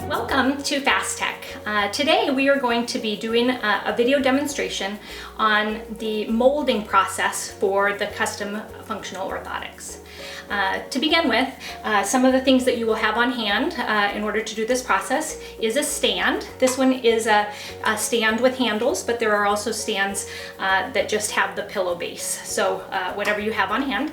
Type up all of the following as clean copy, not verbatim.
Welcome to Fastech. Today we are going to be doing a video demonstration on the molding process for the custom functional orthotics. To begin with, some of the things that you will have on hand in order to do this process is a stand. This one is a stand with handles, but there are also stands that just have the pillow base. So whatever you have on hand.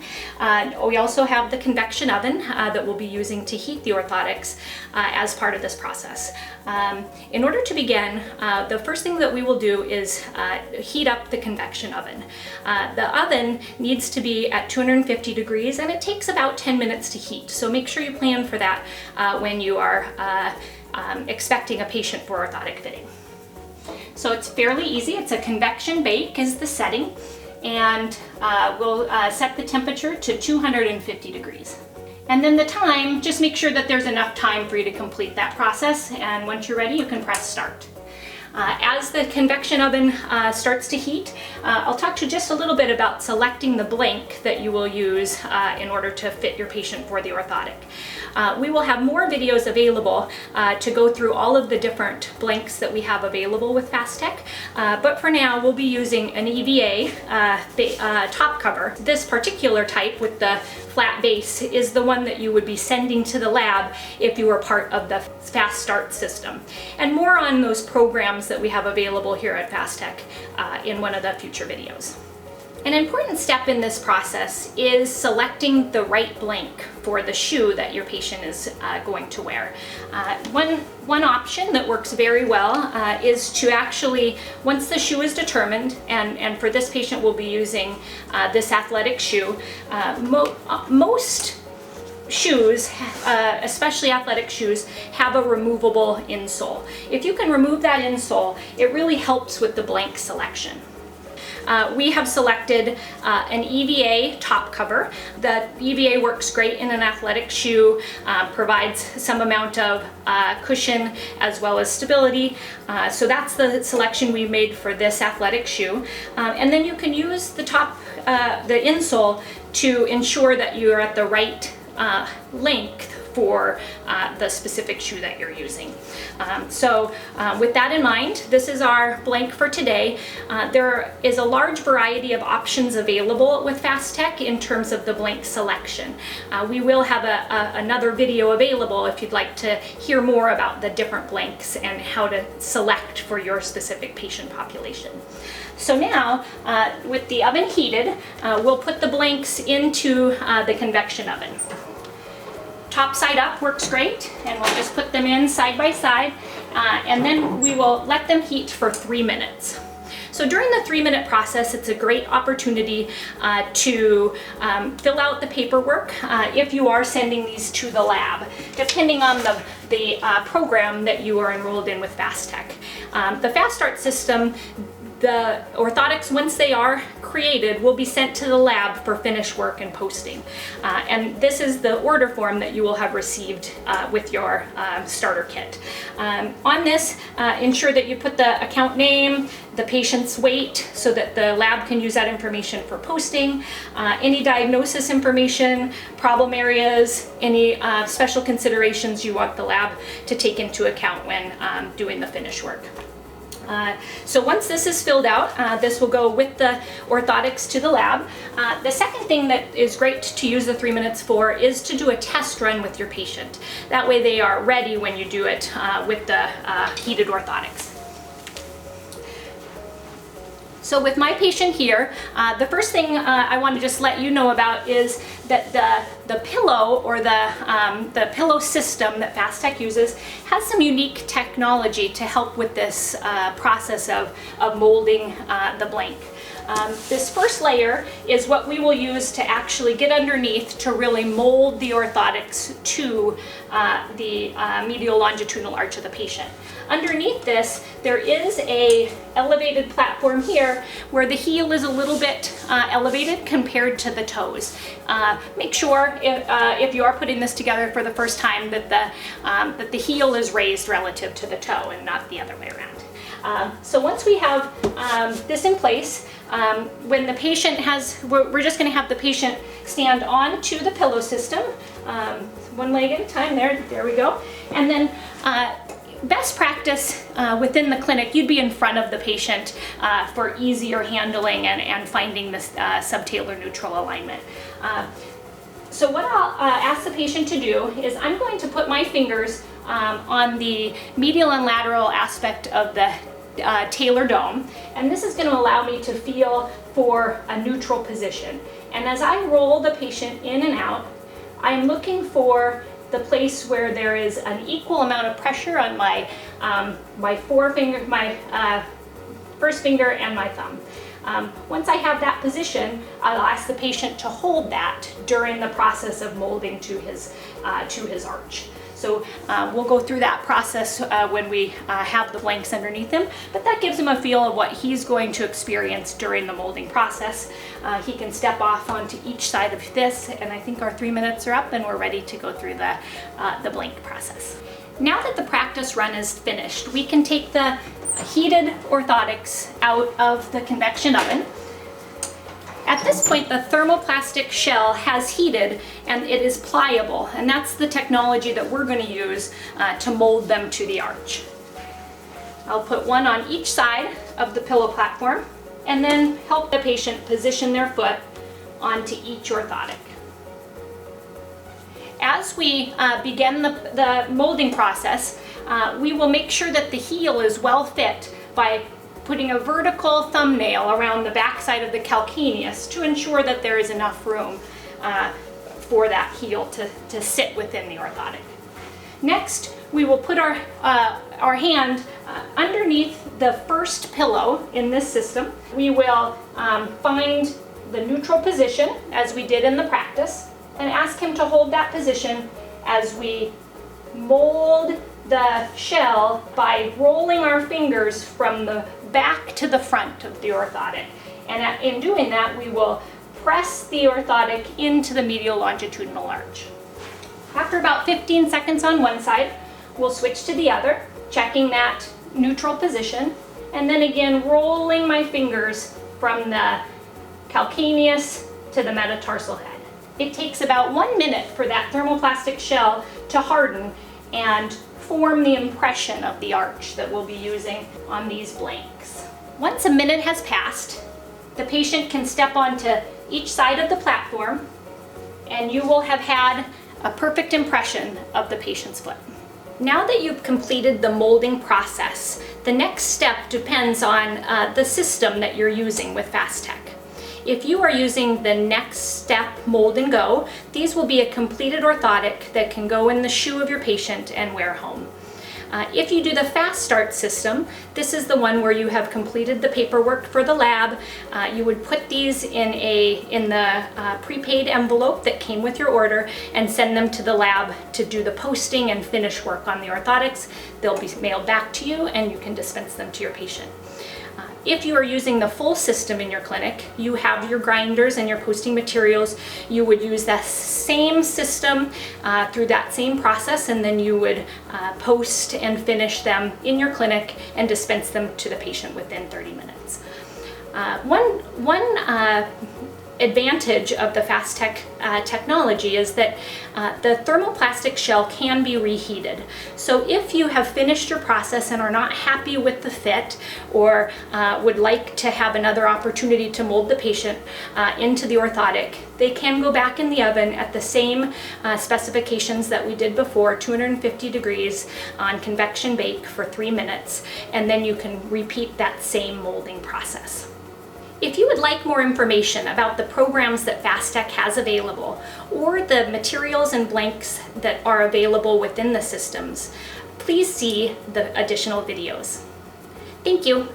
We also have the convection oven that we'll be using to heat the orthotics as part of this process. In order to begin, the first thing that we will do is heat up the convection oven. The oven needs to be at 250 degrees and it takes about 10 minutes to heat. So make sure you plan for that when you are expecting a patient for orthotic fitting. So it's fairly easy. It's a convection bake is the setting, and we'll set the temperature to 250 degrees. And then the time, just make sure that there's enough time for you to complete that process, and once you're ready, you can press start. As the convection oven starts to heat, I'll talk to you just a little bit about selecting the blank that you will use in order to fit your patient for the orthotic. We will have more videos available to go through all of the different blanks that we have available with Fastech, but for now we'll be using an EVA top cover. This particular type with the flat base is the one that you would be sending to the lab if you were part of the Fast Start system. And more on those programs that we have available here at Fastech in one of the future videos. An important step in this process is selecting the right blank for the shoe that your patient is going to wear. One option that works very well is to actually, once the shoe is determined, and for this patient we'll be using this athletic shoe, most shoes, especially athletic shoes, have a removable insole. If you can remove that insole, it really helps with the blank selection. We have selected an EVA top cover. The EVA works great in an athletic shoe, provides some amount of cushion as well as stability. So that's the selection we made for this athletic shoe. And then you can use the the insole to ensure that you're at the right length for the specific shoe that you're using. With that in mind, this is our blank for today. There is a large variety of options available with Fastech in terms of the blank selection. We will have another video available if you'd like to hear more about the different blanks and how to select for your specific patient population. So now, with the oven heated, we'll put the blanks into the convection oven. Top side up works great, and we'll just put them in side by side, and then we will let them heat for 3 minutes. So during the 3-minute process, it's a great opportunity to fill out the paperwork if you are sending these to the lab, depending on the program that you are enrolled in with Fastech. The Fast Start system, the orthotics, once they are created, will be sent to the lab for finish work and posting. And this is the order form that you will have received with your starter kit. On this, ensure that you put the account name, the patient's weight, so that the lab can use that information for posting, any diagnosis information, problem areas, any special considerations you want the lab to take into account when doing the finish work. So once this is filled out, this will go with the orthotics to the lab. The second thing that is great to use the 3 minutes for is to do a test run with your patient. That way they are ready when you do it with the heated orthotics. So with my patient here, the first thing I want to just let you know about is that the pillow, or the pillow system that Fastech uses, has some unique technology to help with this process of molding the blank. This first layer is what we will use to actually get underneath to really mold the orthotics to the medial longitudinal arch of the patient. Underneath this, there is a elevated platform here where the heel is a little bit elevated compared to the toes. Make sure if you are putting this together for the first time that the heel is raised relative to the toe and not the other way around. So once we have this in place, when the patient we're just going to have the patient stand onto the pillow system, one leg at a time. There we go. And then best practice within the clinic, you'd be in front of the patient for easier handling and finding this subtalar neutral alignment. So what I'll ask the patient to do is I'm going to put my fingers on the medial and lateral aspect of the talar dome, and this is going to allow me to feel for a neutral position. And as I roll the patient in and out, I'm looking for the place where there is an equal amount of pressure on my forefinger, my first finger, and my thumb. Once I have that position, I'll ask the patient to hold that during the process of molding to his arch. So we'll go through that process when we have the blanks underneath him, but that gives him a feel of what he's going to experience during the molding process. He can step off onto each side of this, and I think our 3 minutes are up and we're ready to go through the blank process. Now that the practice run is finished, we can take the heated orthotics out of the convection oven. At this point, the thermoplastic shell has heated and it is pliable, and that's the technology that we're going to use to mold them to the arch. I'll put one on each side of the pillow platform and then help the patient position their foot onto each orthotic. As we begin the molding process, we will make sure that the heel is well fit by putting a vertical thumbnail around the backside of the calcaneus to ensure that there is enough room for that heel to sit within the orthotic. Next, we will put our hand underneath the first pillow in this system. We will find the neutral position as we did in the practice and ask him to hold that position as we mold the shell by rolling our fingers from the back to the front of the orthotic. And in doing that, we will press the orthotic into the medial longitudinal arch. After about 15 seconds on one side, we'll switch to the other, checking that neutral position, and then again rolling my fingers from the calcaneus to the metatarsal head. It takes about 1 minute for that thermoplastic shell to harden and form the impression of the arch that we'll be using on these blanks. Once a minute has passed, the patient can step onto each side of the platform and you will have had a perfect impression of the patient's foot. Now that you've completed the molding process, the next step depends on the system that you're using with Fastech. If you are using the Next Step Mold and Go, these will be a completed orthotic that can go in the shoe of your patient and wear home. If you do the Fast Start system, this is the one where you have completed the paperwork for the lab. You would put these in the prepaid envelope that came with your order and send them to the lab to do the posting and finish work on the orthotics. They'll be mailed back to you and you can dispense them to your patient. If you are using the full system in your clinic, you have your grinders and your posting materials, you would use that same system through that same process, and then you would post and finish them in your clinic and dispense them to the patient within 30 minutes. One advantage of the Fastech technology is that the thermoplastic shell can be reheated. So if you have finished your process and are not happy with the fit or would like to have another opportunity to mold the patient into the orthotic, they can go back in the oven at the same specifications that we did before, 250 degrees on convection bake for 3 minutes, and then you can repeat that same molding process. If you would like more information about the programs that Fastech has available or the materials and blanks that are available within the systems, please see the additional videos. Thank you.